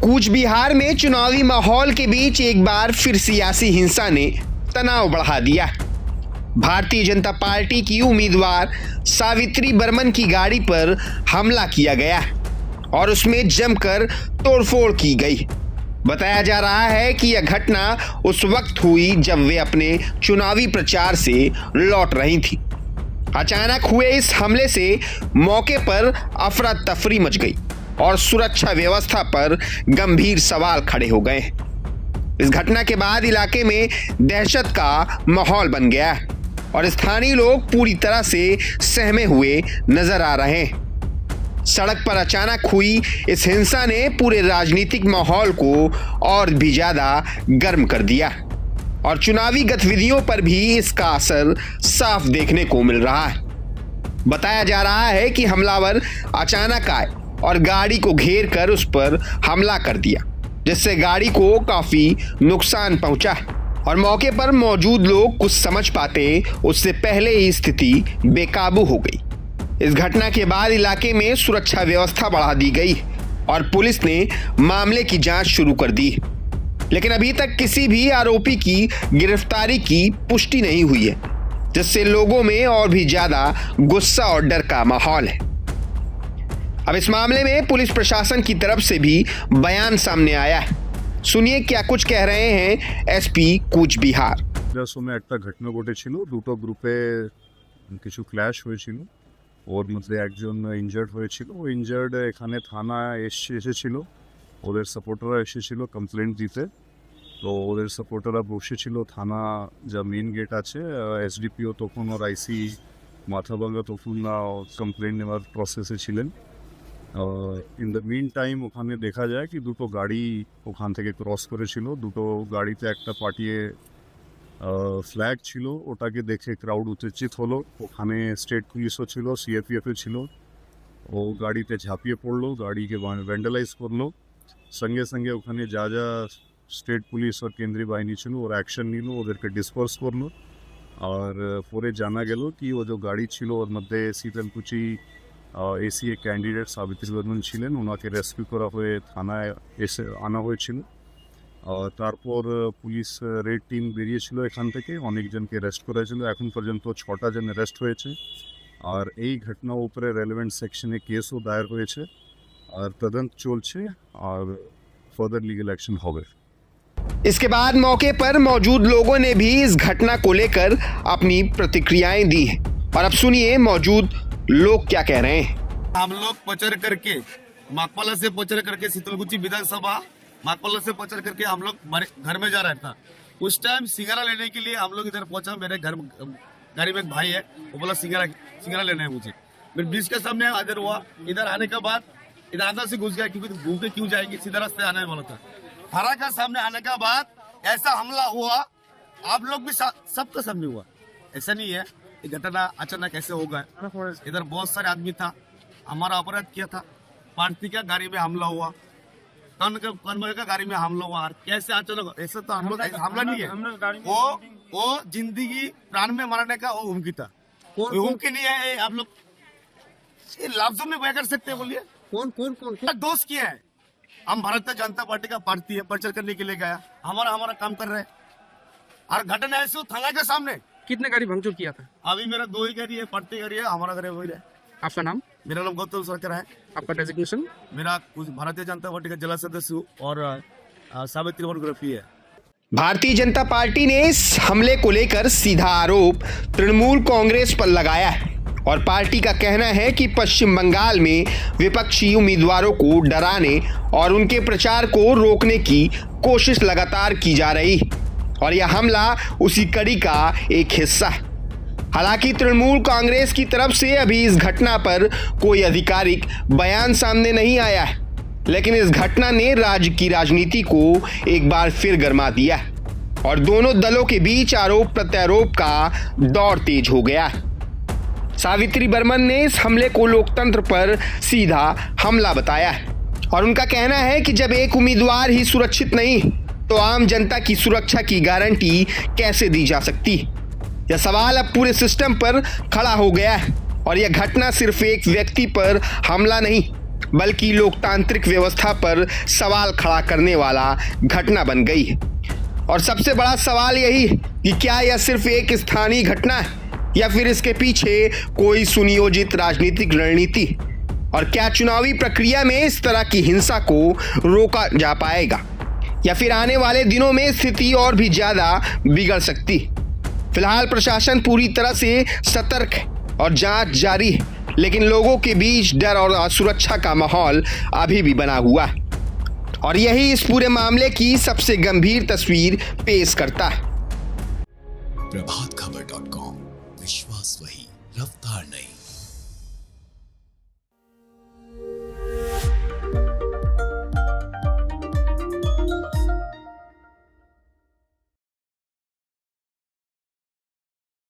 कूच बिहार में चुनावी माहौल के बीच एक बार फिर सियासी हिंसा ने तनाव बढ़ा दिया। भारतीय जनता पार्टी की उम्मीदवार सावित्री बर्मन की गाड़ी पर हमला किया गया और उसमें जमकर तोड़फोड़ की गई। बताया जा रहा है कि यह घटना उस वक्त हुई जब वे अपने चुनावी प्रचार से लौट रही थी। अचानक हुए इस हमले से मौके पर अफरा तफरी मच गई और सुरक्षा व्यवस्था पर गंभीर सवाल खड़े हो गए। इस घटना के बाद इलाके में दहशत का माहौल बन गया और स्थानीय लोग पूरी तरह से सहमे हुए नजर आ रहे हैं। सड़क पर अचानक हुई इस हिंसा ने पूरे राजनीतिक माहौल को और भी ज्यादा गर्म कर दिया और चुनावी गतिविधियों पर भी इसका असर साफ देखने को मिल रहा है। बताया जा रहा है कि हमलावर अचानक आए और गाड़ी को घेर कर उस पर हमला कर दिया, जिससे गाड़ी को काफी नुकसान पहुंचा और मौके पर मौजूद लोग कुछ समझ पाते उससे पहले ही स्थिति बेकाबू हो गई। इस घटना के बाद इलाके में सुरक्षा व्यवस्था बढ़ा दी गई और पुलिस ने मामले की जांच शुरू कर दी, लेकिन अभी तक किसी भी आरोपी की गिरफ्तारी की पुष्टि नहीं हुई है, जिससे लोगों में और भी ज्यादा गुस्सा और डर का माहौल है। अब इस मामले में पुलिस प्रशासन की तरफ से भी बयान सामने आया है। सुनिए क्या कुछ कह रहे हैं एसपी कूच बिहार। একটা ঘটনা ঘটেছিল, দুটো গ্রুপে কিছু ক্ল্যাশ হয়েছিল, ওর মধ্যে একজন ইনজার্ড হয়েছিল। ও ইনজার্ড এখানে থানায় এসেছিল, ওদের সাপোর্টাররা এসেছিল কমপ্লেন্ট দিতে। তো ওদের সাপোর্টাররা বসেছিল থানা যা মেন গেট আছে, এসডিপিও তখন ওর আইসি মাথাভাঙ্গা তখন কমপ্লেন্ট নেওয়ার প্রসেসে ছিলেন। ইন দ্য মিন টাইম ওখানে দেখা যায় কি দুটো গাড়ি ওখান থেকে ক্রস করেছিল। দুটো গাড়িতে একটা পাঠিয়ে ফ্ল্যাগ ছিল, ওটাকে দেখে ক্রাউড উত্তেজিত হলো। ওখানে স্টেট পুলিশও ছিল, সিআরপিএফও ছিল। ও গাড়িতে ঝাঁপিয়ে পড়লো, গাড়িকে ভ্যান্ডালাইজ করলো। সঙ্গে সঙ্গে ওখানে যা যা স্টেট পুলিশ আর কেন্দ্রীয় বাহিনী ছিল ওরা অ্যাকশন নিল, ওদেরকে ডিসপার্স করলো। আর পরে জানা গেল কি ও যে গাড়ি ছিল ওর মধ্যে শীতলকুচি এসিএ ক্যান্ডিডেট সাবিত্রী বর্মন ছিলেন, ওনাকে রেস্কিউ করা হয়ে থানায় এসে আনা হয়েছিল। তারপর পুলিশ রেড টিম বেরিয়েছিল এখান থেকে, অনেকজনকে অ্যারেস্ট করা হয়েছিল। এখন পর্যন্ত 6টা জন অ্যারেস্ট হয়েছে আর এই ঘটনার উপরে রেলেভেন্ট সেকশনে কেসও দায়ের হয়েছে আর তদন্ত চলছে আর ফার্দার লিগ্যাল অ্যাকশন হবে। इसके बाद मौके पर मौजूद लोगों ने भी इस घटना को लेकर अपनी प्रतिक्रियाएं दी हैं और अब सुनिए मौजूद लोग क्या कह रहे हैं। हम लोग प्रचार करके माकपाला से प्रचार करके शीतलकुची विधानसभा माकपाला से प्रचार करके हम लोग घर में जा रहा था। उस टाइम सिंगारा लेने के लिए हम लोग इधर पहुंचा। मेरे घर गाड़ी में एक भाई है, वो बोला सिंगारा लेना है मुझे। फिर ब्रिज के सामने इधर हुआ। इधर आने के बाद इधर अंदर से घुस गया क्योंकि घूम के क्यों जाएगी, सीधा रास्ते आने वाला था। थाना का सामने आने के बाद ऐसा हमला हुआ, आप लोग भी सबका सामने हुआ। ऐसा नहीं है ये घटना अचानक ऐसे हो गया। इधर बहुत सारे आदमी था, हमारा अपराध किया था। पार्टी का गाड़ी में हमला हुआ, कन्वय का गाड़ी में हमला हुआ। कैसे अचानक, ऐसा तो हम लोग हमला नहीं है, वो जिंदगी प्राण में मारने का वो हुमकी था। हुमकी नहीं है, आप लोग लफ्जों में बयां कर सकते हैं। बोलिए कौन कौन कौन दोस्त किया है? हम भारतीय जनता पार्टी का पार्टी है, प्रचार करने के लिए गया, हमारा काम कर रहे हैं और घटना ऐसे थाना के सामने। कितने गाड़ी भंगचूर किया था? अभी मेरा 2 ही गाड़ी है, पार्टी गाड़ी है, हमारा गाड़ी वही है। आपका नाम? मेरा नाम गौतम सरकार है। आपका डेजिग्नेशन? मेरा कुछ भारतीय जनता पार्टी का जिला सदस्य हूँ और सावित्री फोटोग्राफी है। भारतीय जनता पार्टी ने इस हमले को लेकर सीधा आरोप तृणमूल कांग्रेस पर लगाया है और पार्टी का कहना है कि पश्चिम बंगाल में विपक्षी उम्मीदवारों को डराने और उनके प्रचार को रोकने की कोशिश लगातार की जा रही और यह हमला उसी कड़ी का एक हिस्सा है। हालांकि तृणमूल कांग्रेस की तरफ से अभी इस घटना पर कोई आधिकारिक बयान सामने नहीं आया है, लेकिन इस घटना ने राज्य की राजनीति को एक बार फिर गरमा दिया और दोनों दलों के बीच आरोप प्रत्यारोप का दौर तेज हो गया। सावित्री बर्मन ने इस हमले को लोकतंत्र पर सीधा हमला बताया है और उनका कहना है कि जब एक उम्मीदवार ही सुरक्षित नहीं तो आम जनता की सुरक्षा की गारंटी कैसे दी जा सकती। यह सवाल अब पूरे सिस्टम पर खड़ा हो गया है और यह घटना सिर्फ एक व्यक्ति पर हमला नहीं बल्कि लोकतांत्रिक व्यवस्था पर सवाल खड़ा करने वाला घटना बन गई है। और सबसे बड़ा सवाल यही कि क्या यह सिर्फ एक स्थानीय घटना है या फिर इसके पीछे कोई सुनियोजित राजनीतिक रणनीति, और क्या चुनावी प्रक्रिया में इस तरह की हिंसा को रोका जा पाएगा या फिर आने वाले दिनों में स्थिति और भी ज्यादा बिगड़ सकती। फिलहाल प्रशासन पूरी तरह से सतर्क है और जांच जारी है, लेकिन लोगों के बीच डर और असुरक्षा का माहौल अभी भी बना हुआ है और यही इस पूरे मामले की सबसे गंभीर तस्वीर पेश करता है। प्रभातखबर.com, विश्वास वही, रफ्तार नहीं।